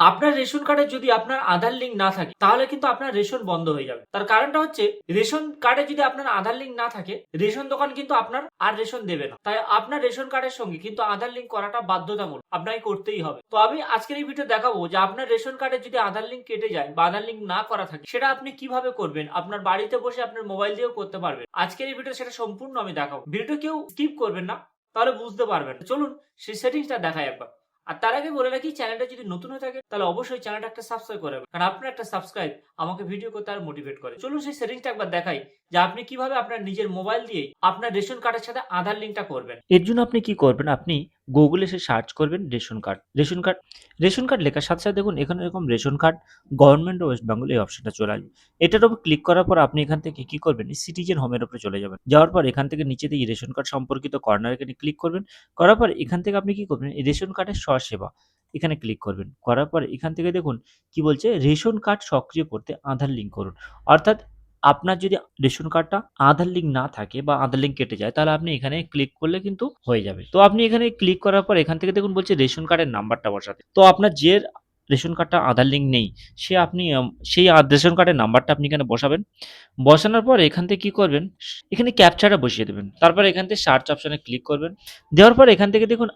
আপনার রেশন কার্ডে যদি আপনার আধার লিঙ্ক না থাকে তাহলে কিন্তু আপনার রেশন বন্ধ হয়ে যাবে। তার কারণটা হচ্ছে রেশন কার্ডে যদি আপনার আধার লিঙ্ক না থাকে, রেশন দোকান কিন্তু আপনার আর রেশন দেবে না। তাই আপনার রেশন কার্ডের সঙ্গে কিন্তু আধার লিঙ্ক করাটা বাধ্যতামূলক, আপনাকে করতেই হবে। তো আমি আজকের এই ভিডিও দেখাবো যে আপনার রেশন কার্ডে যদি আধার লিঙ্ক কেটে যায় বা আধার লিঙ্ক না করা থাকে সেটা আপনি কিভাবে করবেন, আপনার বাড়িতে বসে আপনার মোবাইল দিয়েও করতে পারবেন। আজকের এই ভিডিও সেটা সম্পূর্ণ আমি দেখাবো। ভিডিও কেউ স্কিপ করবেন না, তাহলে বুঝতে পারবেন। চলুন সেই সেটিংসটা দেখাই একবার। আর তার আগে বলে রাখি, চ্যানেলটা যদি নতুন হয়ে থাকে তাহলে অবশ্যই চ্যানেলটা একটা সাবস্ক্রাইব করে রাখবেন, কারণ আপনার একটা সাবস্ক্রাইব আমাকে ভিডিও করতে আর মোটিভেট করে। চলুন সেই সেটিংসটা একবার দেখাই যে আপনি কিভাবে আপনার নিজের মোবাইল দিয়ে আপনার রেশন কার্ডের সাথে আধার লিঙ্কটা করবেন। এর জন্য আপনি কি করবেন, আপনি গুগলে এসে সার্চ করবেন রেশন কার্ড লেখার সাথে সাথে দেখুন এখানে এরকম ration card government West Bengal এই অপশনটা চলে আসবে। এটার উপর ক্লিক করার পর আপনি এখান থেকে কি করবেন, সিটিজেন হোমের উপরে চলে যাবেন। যাওয়ার পর এখান থেকে নিচে দিয়ে রেশন কার্ড সম্পর্কিত কর্নার এখানে ক্লিক করবেন। করার পর এখান থেকে আপনি কি করবেন, এই রেশন কার্ডের সেবা এখানে ক্লিক করবেন। করার পর এখান থেকে দেখুন কি বলছে, রেশন কার্ড সক্রিয় করতে আধার লিঙ্ক করুন। অর্থাৎ আপনার যদি রেশন কার্ডটা আধার লিঙ্ক না থাকে বা আধার লিঙ্ক কেটে যায় তাহলে আপনি এখানে ক্লিক করলে কিন্তু হয়ে যাবে। তো আপনি এখানে ক্লিক করার পর এখান থেকে দেখুন বলছে রেশন কার্ডের নাম্বারটা বসাতে। তো আপনার যে রেশন কার্ডটা আধার লিঙ্ক নেই সেই রেশন কার্ডের নাম্বারটা আপনি এখানে বসাবেন। বসানোর পর এখান থেকে কি করবেন, এখানে ক্যাপচাটা বসিয়ে দেবেন। তারপর এখান থেকে সার্চ অপশনে ক্লিক করবেন। দেওয়ার পর এখান থেকে দেখুন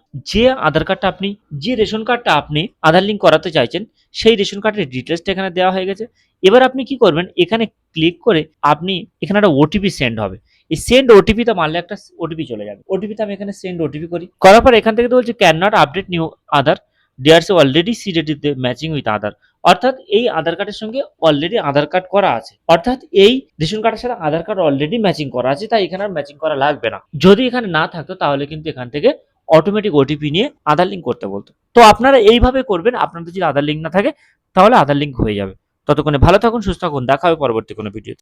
যে রেশন কার্ডটা আপনি আধার লিঙ্ক করাতে চাইছেন সেই রেশন কার্ডের ডিটেলসটা এখানে দেওয়া হয়ে গেছে। এবার আপনি কি করবেন, এখানে ক্লিক করে আপনি এখানে একটা ওটিপি সেন্ড হবে। এই সেন্ড ওটিপিতে মারলে একটা ওটিপি চলে যাবে। ওটিপিতে আমি এখানে সেন্ড ওটিপি করি। করার পর এখান থেকে তো বলছে can not update new Aadhaar, there's already seeded matching with Aadhaar. অর্থাৎ এই আধার কার্ডের সঙ্গে অলরেডি আধার কার্ড করা আছে, অর্থাৎ এই রেশন কার্ডের সাথে আধার কার্ড অলরেডি ম্যাচিং করা আছে, তাই এখানে আর ম্যাচিং করা লাগবে না। যদি এখানে না থাকতো তাহলে কিন্তু এখান থেকে অটোমেটিক ওটিপি নিয়ে আধার লিঙ্ক করতে বলতো। তো আপনারা এইভাবে করবেন, আপনাদের যদি আধার লিঙ্ক না থাকে তাহলে আধার লিঙ্ক হয়ে যাবে। ততক্ষণে ভালো থাকুন, সুস্থ থাকুন, দেখা হবে পরবর্তী কোনো ভিডিওতে।